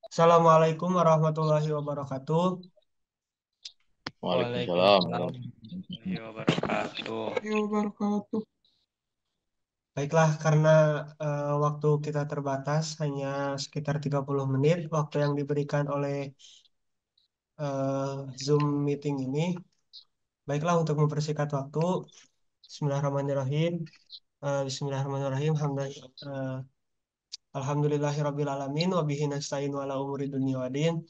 Assalamualaikum warahmatullahi wabarakatuh. Waalaikumsalam Waalaikumsalam warahmatullahi warahmatullahi wabarakatuh. Wabarakatuh. Baiklah, karena waktu kita terbatas hanya sekitar 30 menit, waktu yang diberikan oleh Zoom meeting ini. Baiklah, untuk mempersingkat waktu, Bismillahirrahmanirrahim. Bismillahirrahmanirrahim. Alhamdulillahirabbil alamin wa bihi nasta'inu ala umuri dunya waddin.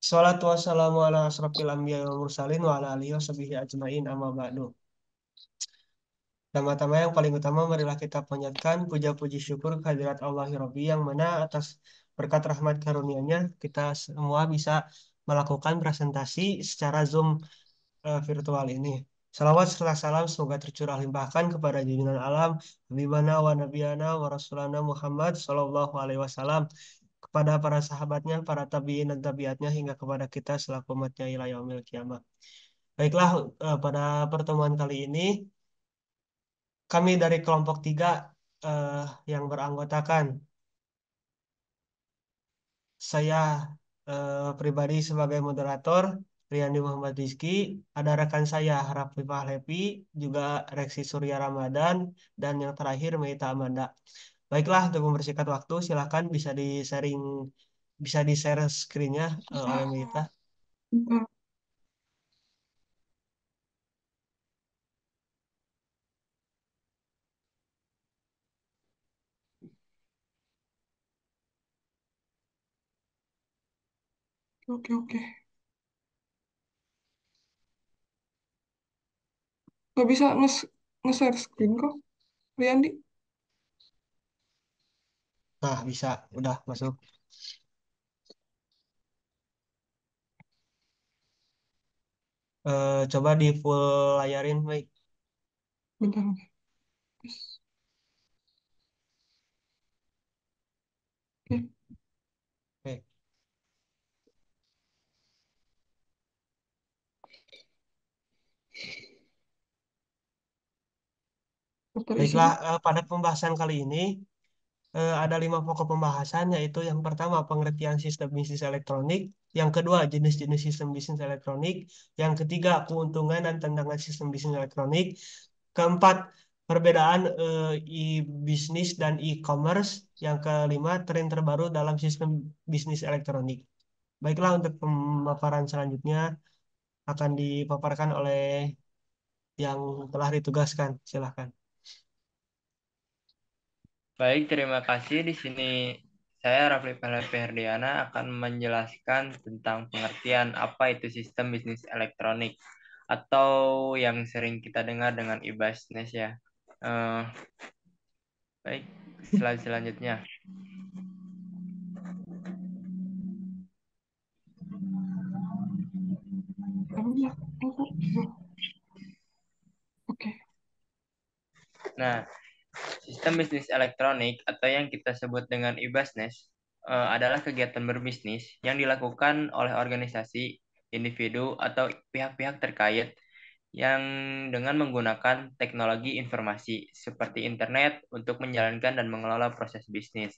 Shalatu wassalamu ala asrofil anbiya wal mursalin wa ala alihi washabihi ajmain amma ba'du. Pertama-tama yang paling utama marilah kita panjatkan puja-puji syukur kehadirat Allahi Rabbi yang mana atas berkat rahmat karunia-Nya kita semua bisa melakukan presentasi secara Zoom virtual ini. Salawat serta salam semoga tercurah limpahkan kepada junjungan alam Habibana wa Nabiyana wa Rasulana Muhammad Sallallahu Alaihi Wasallam, kepada para sahabatnya, para tabiin dan tabiatnya hingga kepada kita selaku umatnya ila yaumil kiamah. Baiklah, pada pertemuan kali ini kami dari kelompok tiga eh, yang beranggotakan saya pribadi sebagai moderator, Riyandi Muhammad Rizky, ada rekan saya Raffi Fahlevi, juga Reksi Surya Ramadan, dan yang terakhir Meita Amanda. Baiklah, untuk membersihkan waktu, silakan bisa di-share screen-nya oleh Meita. Bentar. Oke, oke. Nggak bisa nge-share screen kok, Riyandi. Nah, bisa, udah masuk. Coba di full layarin, baik. Bentar, bentar. Yes. Oke, Oke. daftar Baiklah, isinya. pada pembahasan kali ini ada 5 pokok pembahasan, yaitu yang pertama pengertian sistem bisnis elektronik, yang kedua jenis-jenis sistem bisnis elektronik, yang ketiga keuntungan dan tantangan sistem bisnis elektronik, keempat perbedaan e-bisnis dan e-commerce, yang kelima tren terbaru dalam sistem bisnis elektronik. Baiklah, untuk pemaparan selanjutnya akan dipaparkan oleh yang telah ditugaskan. Silahkan. Baik, terima kasih. Di sini saya Rafli Ferdiana akan menjelaskan tentang pengertian apa itu sistem bisnis elektronik atau yang sering kita dengar dengan e-business ya. Eh, baik, slide selanjutnya. Apa ya? Oke. Nah, sistem bisnis elektronik atau yang kita sebut dengan e-business adalah kegiatan berbisnis yang dilakukan oleh organisasi, individu, atau pihak-pihak terkait yang dengan menggunakan teknologi informasi seperti internet untuk menjalankan dan mengelola proses bisnis.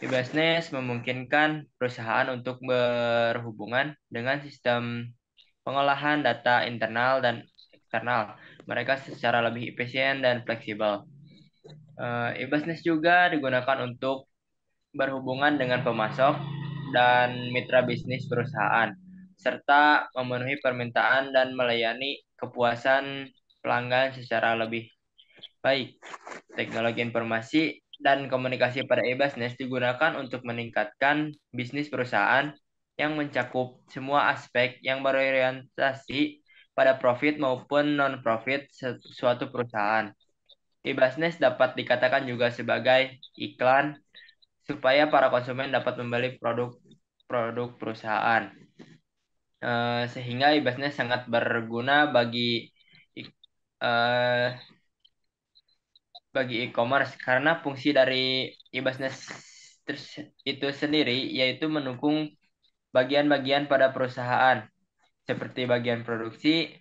E-business memungkinkan perusahaan untuk berhubungan dengan sistem pengolahan data internal dan eksternal mereka secara lebih efisien dan fleksibel. E-business juga digunakan untuk berhubungan dengan pemasok dan mitra bisnis perusahaan, serta memenuhi permintaan dan melayani kepuasan pelanggan secara lebih baik. Teknologi informasi dan komunikasi pada e-business digunakan untuk meningkatkan bisnis perusahaan yang mencakup semua aspek yang berorientasi pada profit maupun non-profit suatu perusahaan. E-business dapat dikatakan juga sebagai iklan supaya para konsumen dapat membeli produk perusahaan. Sehingga e-business sangat berguna eh, bagi e-commerce karena fungsi dari e-business itu sendiri yaitu mendukung bagian-bagian pada perusahaan seperti bagian produksi,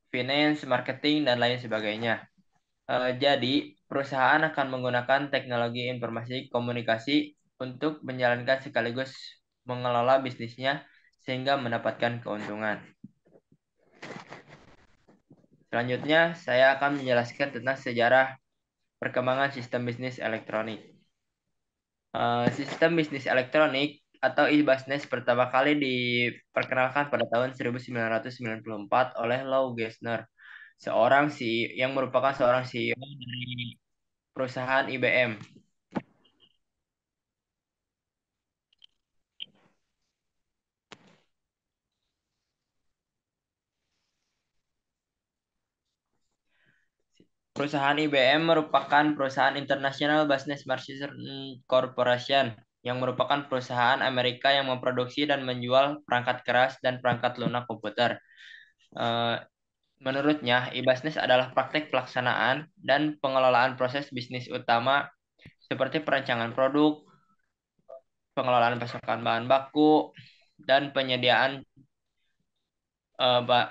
finance, marketing, dan lain sebagainya. Jadi, perusahaan akan menggunakan teknologi informasi komunikasi untuk menjalankan sekaligus mengelola bisnisnya sehingga mendapatkan keuntungan. Selanjutnya, saya akan menjelaskan tentang sejarah perkembangan sistem bisnis elektronik. Sistem bisnis elektronik atau e-business pertama kali diperkenalkan pada tahun 1994 oleh Lou Gerstner, yang merupakan seorang CEO dari perusahaan IBM. Perusahaan IBM merupakan perusahaan International Business Machine Corporation yang merupakan perusahaan Amerika yang memproduksi dan menjual perangkat keras dan perangkat lunak komputer. Eh, Menurutnya, e-business adalah praktek pelaksanaan dan pengelolaan proses bisnis utama seperti perancangan produk, pengelolaan pasokan bahan baku, dan penyediaan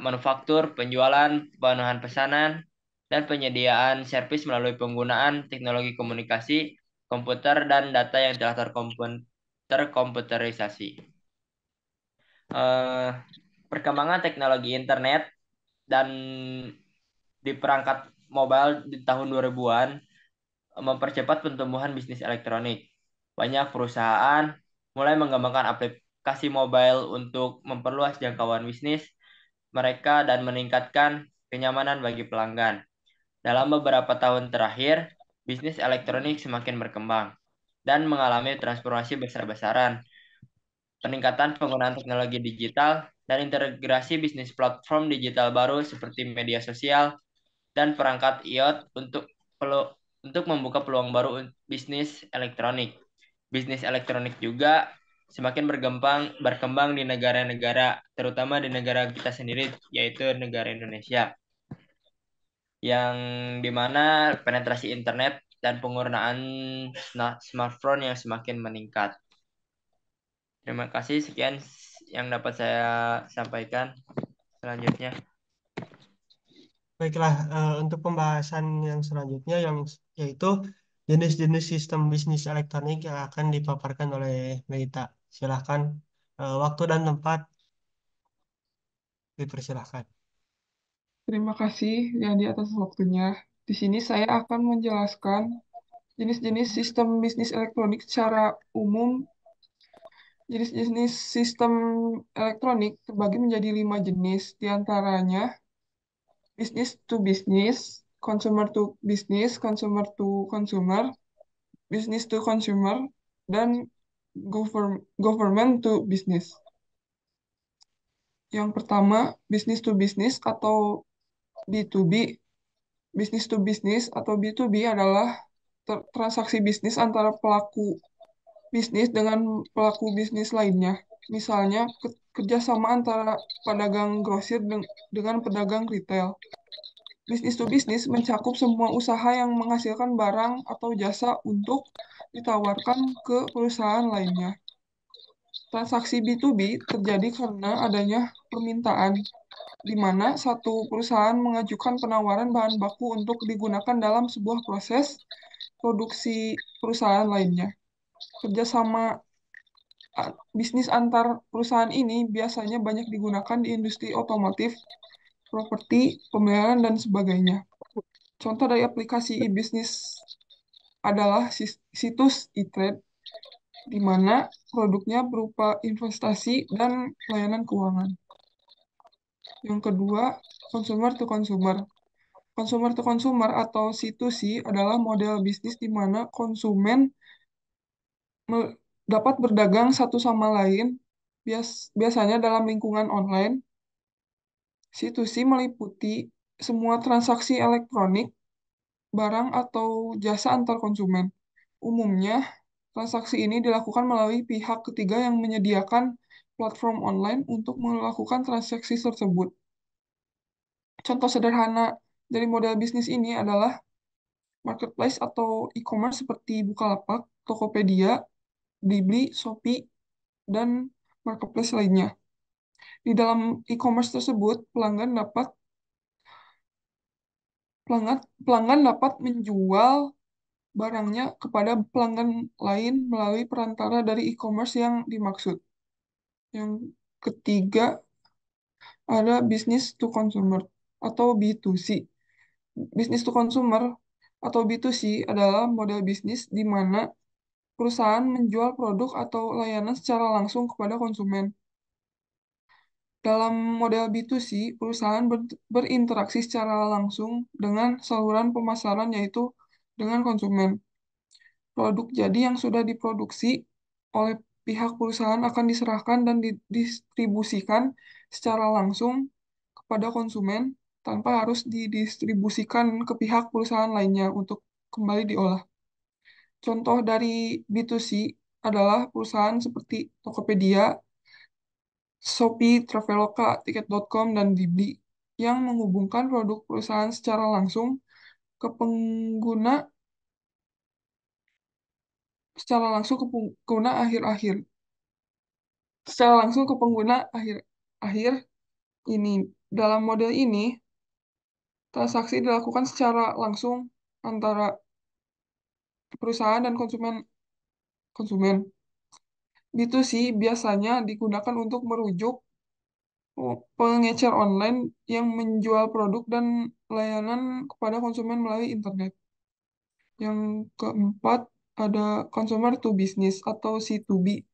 manufaktur, penjualan, pemenuhan pesanan, dan penyediaan servis melalui penggunaan teknologi komunikasi, komputer, dan data yang telah terkomputerisasi. Eh, Perkembangan teknologi internet dan di perangkat mobile di tahun 2000-an mempercepat pertumbuhan bisnis elektronik. Banyak perusahaan mulai mengembangkan aplikasi mobile untuk memperluas jangkauan bisnis mereka dan meningkatkan kenyamanan bagi pelanggan. Dalam beberapa tahun terakhir, bisnis elektronik semakin berkembang dan mengalami transformasi besar-besaran. Peningkatan penggunaan teknologi digital dan integrasi bisnis platform digital baru seperti media sosial dan perangkat IoT untuk membuka peluang baru bisnis elektronik. Bisnis elektronik juga semakin berkembang di negara-negara, terutama di negara kita sendiri, yaitu negara Indonesia, yang dimana penetrasi internet dan penggunaan smartphone yang semakin meningkat. Terima kasih, sekian yang dapat saya sampaikan. Selanjutnya, Baiklah, untuk pembahasan yang selanjutnya yaitu jenis-jenis sistem bisnis elektronik yang akan dipaparkan oleh Meita. Silahkan, waktu dan tempat dipersilahkan. Terima kasih yang di atas waktunya. Di sini saya akan menjelaskan jenis-jenis sistem bisnis elektronik secara umum. Jenis-jenis sistem elektronik terbagi menjadi 5 jenis, di antaranya business to business, consumer to consumer, business to consumer, dan government to business. Yang pertama, business to business atau B2B. Business to business atau B2B adalah transaksi bisnis antara pelaku bisnis dengan pelaku bisnis lainnya. Misalnya, kerjasama antara pedagang grosir dengan pedagang retail. Bisnis to business mencakup semua usaha yang menghasilkan barang atau jasa untuk ditawarkan ke perusahaan lainnya. Transaksi B2B terjadi karena adanya permintaan, di mana satu perusahaan mengajukan penawaran bahan baku untuk digunakan dalam sebuah proses produksi perusahaan lainnya. Kerjasama bisnis antar perusahaan ini biasanya banyak digunakan di industri otomotif, properti, pemeliharaan, dan sebagainya. Contoh dari aplikasi e-bisnis adalah situs e-trade, di mana produknya berupa investasi dan layanan keuangan. Yang kedua, consumer to consumer. Consumer to consumer atau C2C adalah model bisnis di mana konsumen dapat berdagang satu sama lain, biasanya dalam lingkungan online. C2C meliputi semua transaksi elektronik, barang atau jasa antar konsumen. Umumnya, transaksi ini dilakukan melalui pihak ketiga yang menyediakan platform online untuk melakukan transaksi tersebut. Contoh sederhana dari model bisnis ini adalah marketplace atau e-commerce seperti Bukalapak, Tokopedia, Blibli, Shopee, dan marketplace lainnya. Di dalam e-commerce tersebut, pelanggan dapat menjual barangnya kepada pelanggan lain melalui perantara dari e-commerce yang dimaksud. Yang ketiga ada business to consumer atau B2C. Business to consumer atau B2C adalah model bisnis di mana perusahaan menjual produk atau layanan secara langsung kepada konsumen. Dalam model B2C, perusahaan berinteraksi secara langsung dengan saluran pemasaran yaitu dengan konsumen. Produk jadi yang sudah diproduksi oleh pihak perusahaan akan diserahkan dan didistribusikan secara langsung kepada konsumen tanpa harus didistribusikan ke pihak perusahaan lainnya untuk kembali diolah. Contoh dari B2C adalah perusahaan seperti Tokopedia, Shopee, Traveloka, Tiket.com, dan Blibli yang menghubungkan produk perusahaan secara langsung ke pengguna secara langsung ke pengguna akhir-akhir secara langsung ke pengguna akhir-akhir ini. Dalam model ini, transaksi dilakukan secara langsung antara perusahaan dan konsumen. B2C biasanya digunakan untuk merujuk pengecer online yang menjual produk dan layanan kepada konsumen melalui internet. Yang keempat ada consumer to business atau C2B.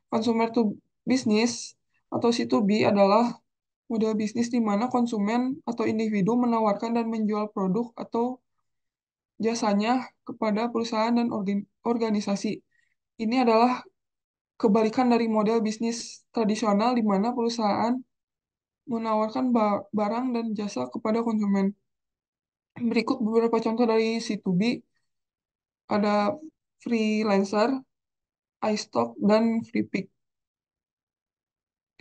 Consumer to business atau C2B adalah model bisnis di mana konsumen atau individu menawarkan dan menjual produk atau jasanya kepada perusahaan dan organisasi. Ini adalah kebalikan dari model bisnis tradisional di mana perusahaan menawarkan barang dan jasa kepada konsumen. Berikut beberapa contoh dari C2B, ada freelancer, iStock, dan FreePick.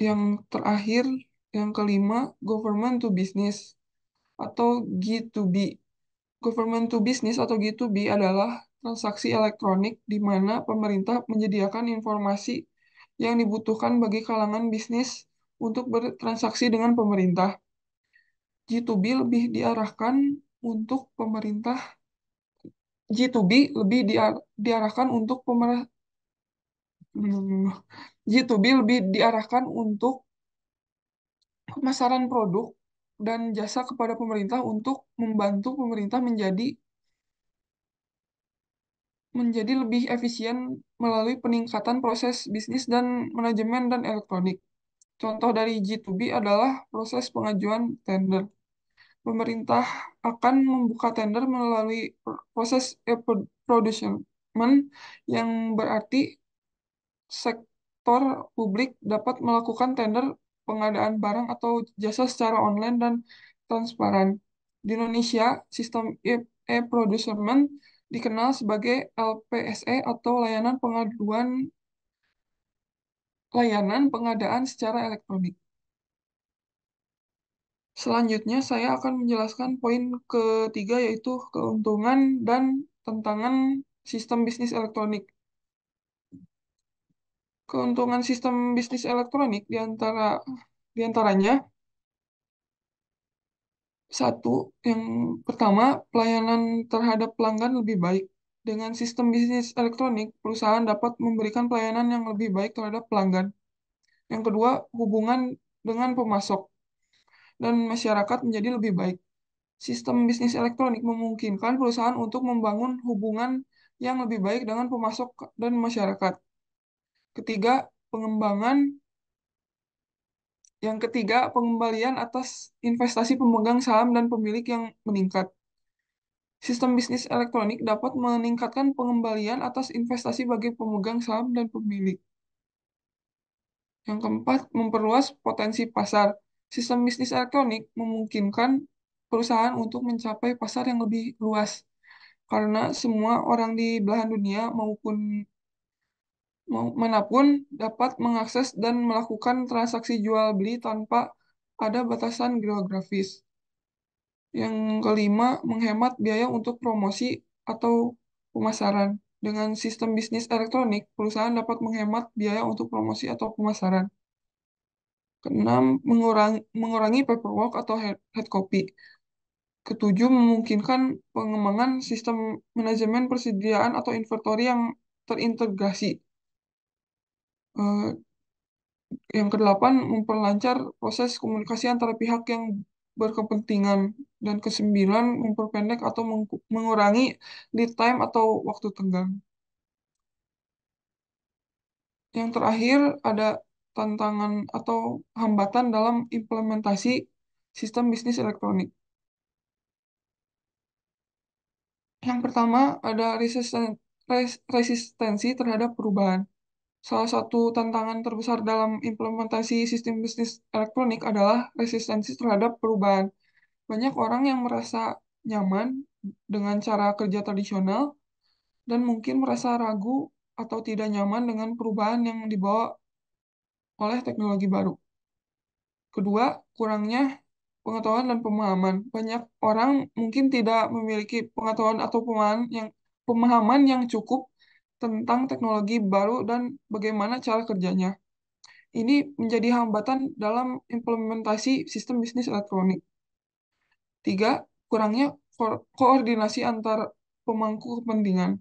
Yang terakhir, yang kelima, government to business atau G2B. Government to business atau G2B adalah transaksi elektronik di mana pemerintah menyediakan informasi yang dibutuhkan bagi kalangan bisnis untuk bertransaksi dengan pemerintah. G2B lebih diarahkan untuk pemerintah. G2B lebih diarahkan untuk G2B lebih diarahkan untuk pemasaran produk dan jasa kepada pemerintah untuk membantu pemerintah menjadi lebih efisien melalui peningkatan proses bisnis dan manajemen dan elektronik. Contoh dari G2B adalah proses pengajuan tender. Pemerintah akan membuka tender melalui proses e-procurement yang berarti sektor publik dapat melakukan tender pengadaan barang atau jasa secara online dan transparan. Di Indonesia, sistem e-procurement dikenal sebagai LPSE atau layanan pengadaan secara elektronik. Selanjutnya, saya akan menjelaskan poin ketiga yaitu keuntungan dan tantangan sistem bisnis elektronik. Keuntungan sistem bisnis elektronik diantaranya satu, yang pertama, pelayanan terhadap pelanggan lebih baik. Dengan sistem bisnis elektronik, perusahaan dapat memberikan pelayanan yang lebih baik terhadap pelanggan. Yang kedua, hubungan dengan pemasok dan masyarakat menjadi lebih baik. Sistem bisnis elektronik memungkinkan perusahaan untuk membangun hubungan yang lebih baik dengan pemasok dan masyarakat. Ketiga, pengembangan Yang ketiga, pengembalian atas investasi pemegang saham dan pemilik yang meningkat. Sistem bisnis elektronik dapat meningkatkan pengembalian atas investasi bagi pemegang saham dan pemilik. Yang keempat, memperluas potensi pasar. Sistem bisnis elektronik memungkinkan perusahaan untuk mencapai pasar yang lebih luas, karena semua orang di belahan dunia maupun manapun dapat mengakses dan melakukan transaksi jual beli tanpa ada batasan geografis. Yang kelima, menghemat biaya untuk promosi atau pemasaran. Dengan sistem bisnis elektronik, perusahaan dapat menghemat biaya untuk promosi atau pemasaran. Keenam, mengurangi paperwork atau head copy. Ketujuh, memungkinkan pengembangan sistem manajemen persediaan atau inventory yang terintegrasi. Eh, Yang kedelapan, memperlancar proses komunikasi antara pihak yang berkepentingan. Dan kesembilan, memperpendek atau mengurangi lead time atau waktu tenggang. Yang terakhir, ada tantangan atau hambatan dalam implementasi sistem bisnis elektronik. Yang pertama, ada resistensi terhadap perubahan. Salah satu tantangan terbesar dalam implementasi sistem bisnis elektronik adalah resistensi terhadap perubahan. Banyak orang yang merasa nyaman dengan cara kerja tradisional dan mungkin merasa ragu atau tidak nyaman dengan perubahan yang dibawa oleh teknologi baru. Kedua, kurangnya pengetahuan dan pemahaman. Banyak orang mungkin tidak memiliki pengetahuan atau pemahaman yang cukup tentang teknologi baru dan bagaimana cara kerjanya. Ini menjadi hambatan dalam implementasi sistem bisnis elektronik. Tiga, kurangnya koordinasi antar pemangku kepentingan.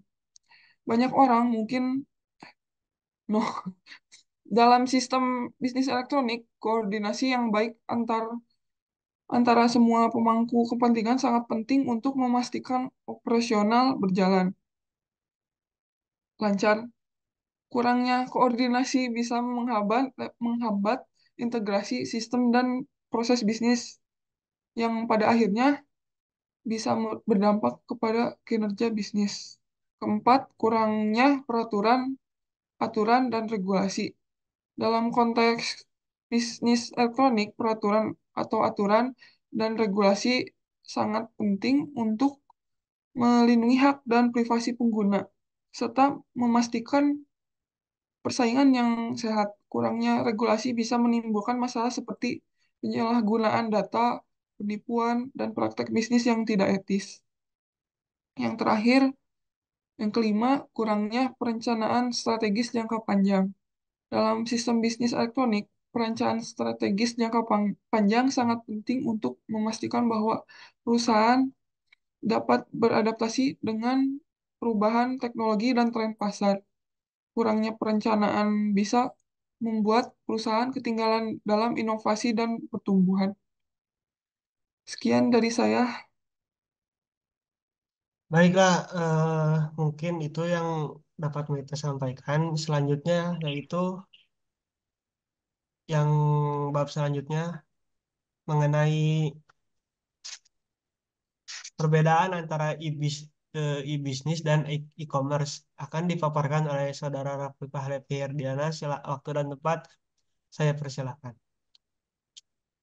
Banyak orang mungkin no, dalam sistem bisnis elektronik, koordinasi yang baik antara semua pemangku kepentingan sangat penting untuk memastikan operasional berjalan lancar. Kurangnya koordinasi bisa menghambat integrasi sistem dan proses bisnis yang pada akhirnya bisa berdampak kepada kinerja bisnis. Keempat, kurangnya aturan, dan regulasi. Dalam konteks bisnis elektronik, peraturan atau aturan dan regulasi sangat penting untuk melindungi hak dan privasi pengguna, serta memastikan persaingan yang sehat. Kurangnya regulasi bisa menimbulkan masalah seperti penyalahgunaan data, penipuan, dan praktek bisnis yang tidak etis. Yang terakhir, yang kelima, kurangnya perencanaan strategis jangka panjang. Dalam sistem bisnis elektronik, perencanaan strategis jangka panjang sangat penting untuk memastikan bahwa perusahaan dapat beradaptasi dengan perubahan teknologi dan tren pasar. Kurangnya perencanaan bisa membuat perusahaan ketinggalan dalam inovasi dan pertumbuhan. Sekian dari saya. Baiklah, mungkin itu yang dapat kita sampaikan. Selanjutnya yaitu yang bab selanjutnya mengenai perbedaan antara e-bisnis dan e-commerce akan dipaparkan oleh Saudara Rafifah Lepierdiana. Waktu dan tempat saya persilahkan.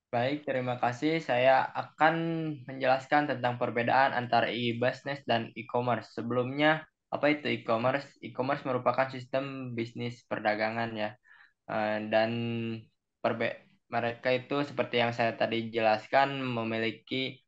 Baik, terima kasih. Saya akan menjelaskan tentang perbedaan antara e-business dan e-commerce. Sebelumnya, apa itu e-commerce? E-commerce merupakan sistem bisnis perdagangan ya. Dan mereka itu seperti yang saya tadi jelaskan memiliki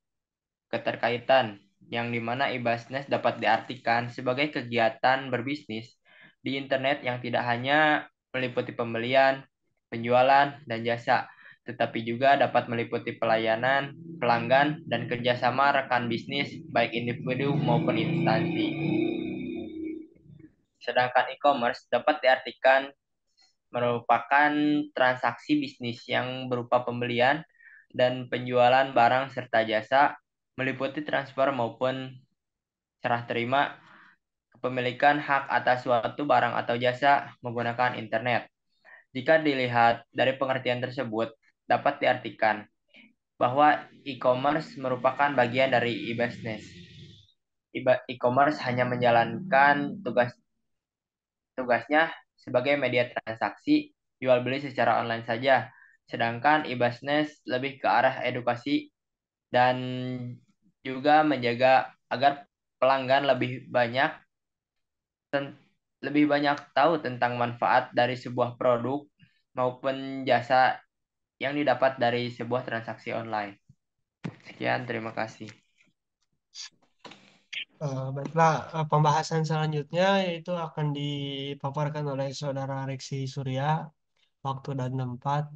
keterkaitan yang dimana e-business dapat diartikan sebagai kegiatan berbisnis di internet yang tidak hanya meliputi pembelian, penjualan, dan jasa, tetapi juga dapat meliputi pelayanan, pelanggan, dan kerjasama rekan bisnis baik individu maupun instansi. Sedangkan e-commerce dapat diartikan merupakan transaksi bisnis yang berupa pembelian dan penjualan barang serta jasa, meliputi transfer maupun serah terima kepemilikan hak atas suatu barang atau jasa menggunakan internet. Jika dilihat dari pengertian tersebut, dapat diartikan bahwa e-commerce merupakan bagian dari e-business. E-commerce hanya menjalankan tugasnya sebagai media transaksi jual beli secara online saja. Sedangkan e-business lebih ke arah edukasi dan juga menjaga agar pelanggan lebih banyak tahu tentang manfaat dari sebuah produk maupun jasa yang didapat dari sebuah transaksi online. Sekian, terima kasih. Baiklah, pembahasan selanjutnya yaitu akan dipaparkan oleh Saudara Reksi Surya. Waktu dan tempat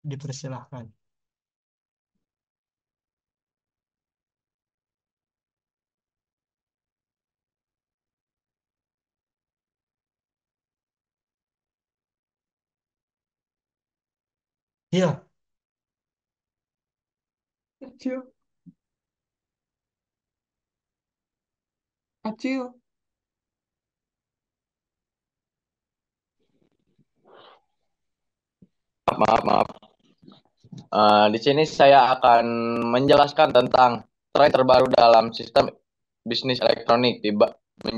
dipersilahkan. Iya, Acil, acil. Maaf, maaf. Di sini saya akan menjelaskan tentang tren terbaru dalam sistem bisnis elektronik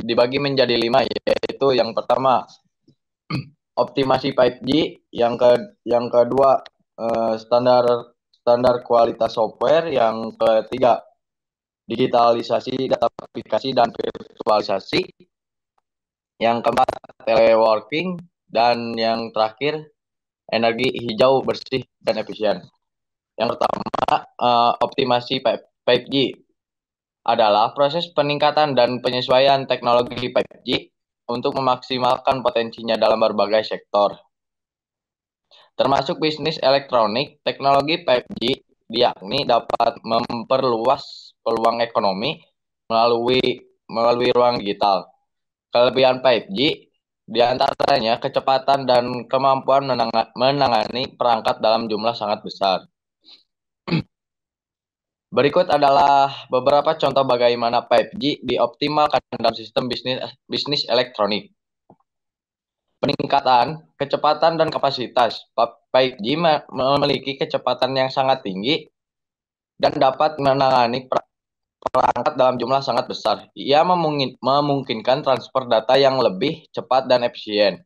dibagi menjadi 5, yaitu yang pertama optimasi 5G, yang kedua standar standar kualitas software, yang ketiga digitalisasi data aplikasi dan virtualisasi, yang keempat teleworking, dan yang terakhir energi hijau bersih dan efisien. Yang pertama, optimasi 5G adalah proses peningkatan dan penyesuaian teknologi 5G untuk memaksimalkan potensinya dalam berbagai sektor. Termasuk bisnis elektronik, teknologi 5G diakini dapat memperluas peluang ekonomi melalui ruang digital. Kelebihan 5G diantaranya kecepatan dan kemampuan menangani perangkat dalam jumlah sangat besar. Berikut adalah beberapa contoh bagaimana 5G dioptimalkan dalam sistem bisnis elektronik. Peningkatan kecepatan dan kapasitas. 5G memiliki kecepatan yang sangat tinggi dan dapat menangani perangkat dalam jumlah sangat besar. Ia memungkinkan transfer data yang lebih cepat dan efisien,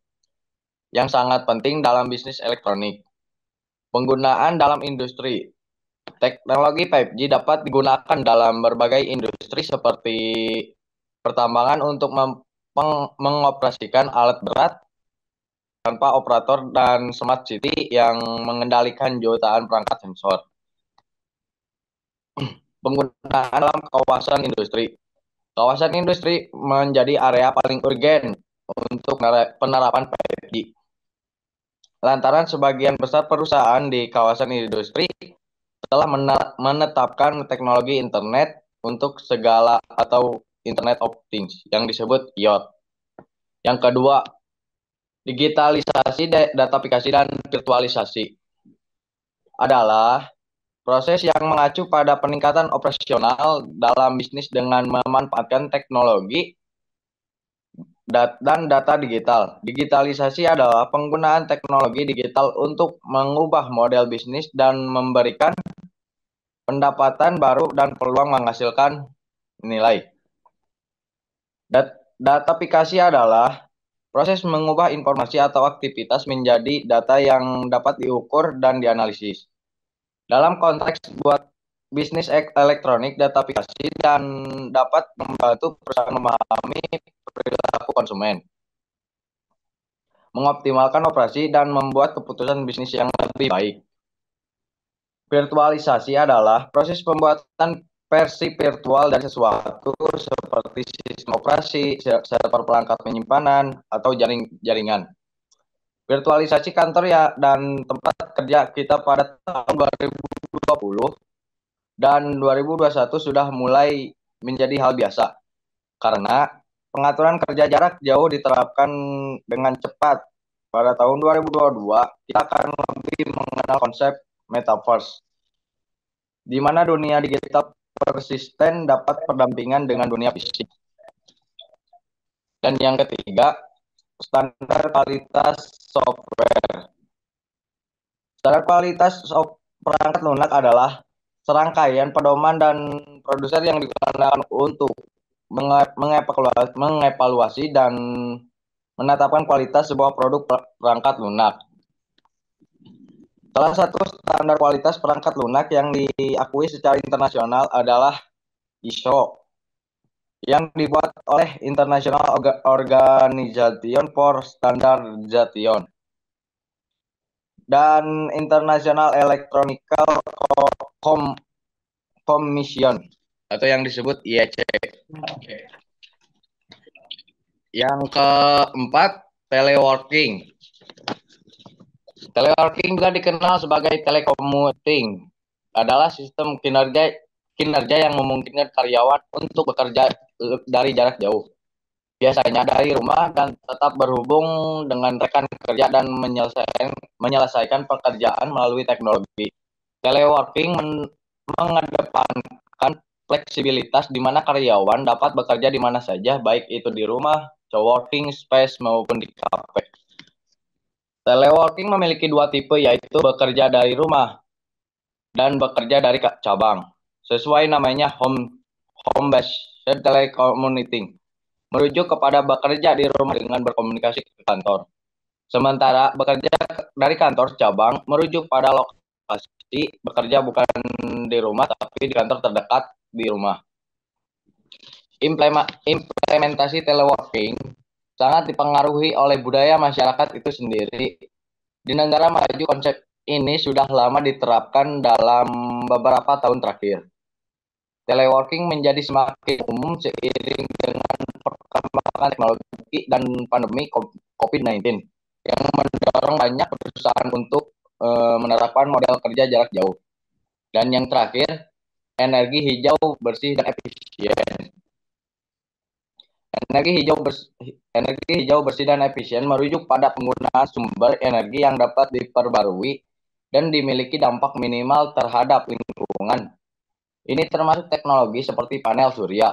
yang sangat penting dalam bisnis elektronik. Penggunaan dalam industri. Teknologi 5G dapat digunakan dalam berbagai industri seperti pertambangan untuk mengoperasikan alat berat tanpa operator, dan smart city yang mengendalikan jutaan perangkat sensor. Penggunaan dalam kawasan industri. Kawasan industri menjadi area paling urgen untuk penerapan 5G. Lantaran sebagian besar perusahaan di kawasan industri telah menetapkan teknologi internet untuk segala atau Internet of Things yang disebut IoT. Yang kedua, digitalisasi data aplikasi dan virtualisasi adalah proses yang mengacu pada peningkatan operasional dalam bisnis dengan memanfaatkan teknologi dan data digital. Digitalisasi adalah penggunaan teknologi digital untuk mengubah model bisnis dan memberikan pendapatan baru dan peluang menghasilkan nilai. Data aplikasi adalah proses mengubah informasi atau aktivitas menjadi data yang dapat diukur dan dianalisis. Dalam konteks buat bisnis elektronik, data aplikasi dan dapat membantu perusahaan memahami perilaku konsumen, mengoptimalkan operasi, dan membuat keputusan bisnis yang lebih baik. Virtualisasi adalah proses pembuatan versi virtual dari sesuatu seperti sistem operasi, server perangkat penyimpanan, atau jaringan. Virtualisasi kantor dan tempat kerja kita pada tahun 2020 dan 2021 sudah mulai menjadi hal biasa, karena pengaturan kerja jarak jauh diterapkan dengan cepat. Pada tahun 2022, kita akan lebih mengenal konsep metaverse, di mana dunia digital persisten dapat berdampingan dengan dunia fisik. Dan yang ketiga, standar kualitas software. Standar kualitas perangkat lunak adalah serangkaian pedoman dan produser yang digunakan untuk mengevaluasi dan menetapkan kualitas sebuah produk perangkat lunak. Salah satu standar kualitas perangkat lunak yang diakui secara internasional adalah ISO, yang dibuat oleh International Organization for Standardization dan International Electronical Commission, atau yang disebut IEC. Yang keempat, teleworking. Teleworking juga dikenal sebagai telecommuting, adalah sistem kinerja yang memungkinkan karyawan untuk bekerja dari jarak jauh. biasanya dari rumah dan tetap berhubung dengan rekan kerja dan menyelesaikan pekerjaan melalui teknologi. Teleworking mengedepankan fleksibilitas di mana karyawan dapat bekerja di mana saja, baik itu di rumah, coworking space, maupun di kafe. Teleworking memiliki dua tipe, yaitu bekerja dari rumah dan bekerja dari cabang. Sesuai namanya home based telecommuting, merujuk kepada bekerja di rumah dengan berkomunikasi ke kantor. Sementara bekerja dari kantor cabang merujuk pada lokasi bekerja bukan di rumah tapi di kantor terdekat di rumah. Implementasi teleworking sangat dipengaruhi oleh budaya masyarakat itu sendiri. Di negara maju konsep ini sudah lama diterapkan dalam beberapa tahun terakhir. Teleworking menjadi semakin umum seiring dengan perkembangan teknologi dan pandemi COVID-19 yang mendorong banyak perusahaan untuk menerapkan model kerja jarak jauh. Dan yang terakhir, energi hijau, bersih, dan efisien. Energi hijau, bersih, dan efisien merujuk pada penggunaan sumber energi yang dapat diperbarui dan dimiliki dampak minimal terhadap lingkungan. Ini termasuk teknologi seperti panel surya,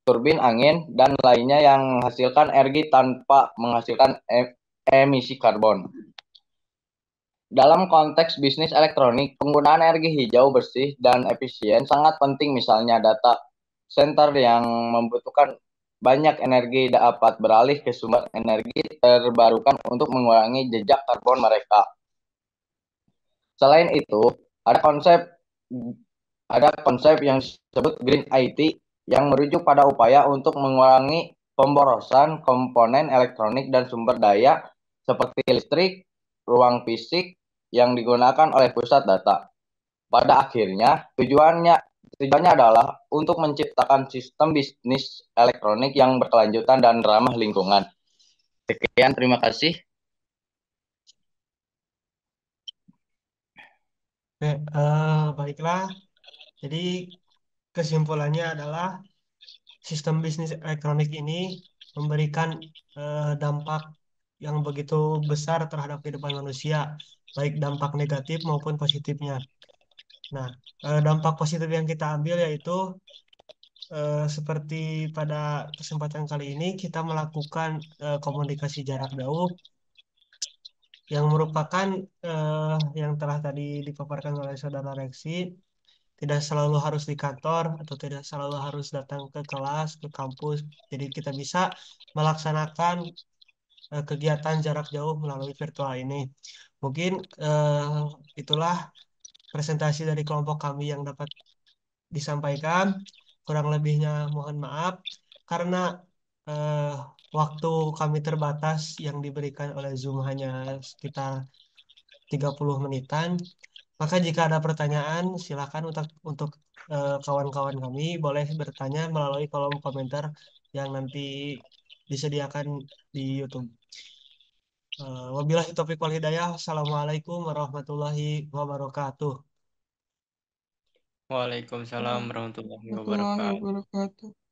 turbin angin, dan lainnya yang menghasilkan energi tanpa menghasilkan emisi karbon. Dalam konteks bisnis elektronik, penggunaan energi hijau, bersih, dan efisien sangat penting. Misalnya data center yang membutuhkan banyak energi dapat beralih ke sumber energi terbarukan untuk mengurangi jejak karbon mereka. Selain itu, ada konsep yang disebut Green IT yang merujuk pada upaya untuk mengurangi pemborosan komponen elektronik dan sumber daya seperti listrik, ruang fisik yang digunakan oleh pusat data. Pada akhirnya, tujuannya adalah untuk menciptakan sistem bisnis elektronik yang berkelanjutan dan ramah lingkungan. Sekian, terima kasih. Oke, baiklah. Jadi kesimpulannya adalah sistem bisnis elektronik ini memberikan dampak yang begitu besar terhadap kehidupan manusia, baik dampak negatif maupun positifnya. Nah, dampak positif yang kita ambil yaitu seperti pada kesempatan kali ini kita melakukan komunikasi jarak jauh yang merupakan yang telah tadi dipaparkan oleh saudara Reksi, tidak selalu harus di kantor atau tidak selalu harus datang ke kelas, ke kampus. Jadi kita bisa melaksanakan kegiatan jarak jauh melalui virtual ini. Mungkin itulah presentasi dari kelompok kami yang dapat disampaikan. Kurang lebihnya mohon maaf karena eh, waktu kami terbatas yang diberikan oleh Zoom hanya sekitar 30 menitan. Maka jika ada pertanyaan, silakan untuk kawan-kawan kami boleh bertanya melalui kolom komentar yang nanti disediakan di YouTube. Wabillahi taufiq wal hidayah. Assalamualaikum warahmatullahi wabarakatuh. Waalaikumsalam warahmatullahi Warahmatullahi wabarakatuh. wabarakatuh.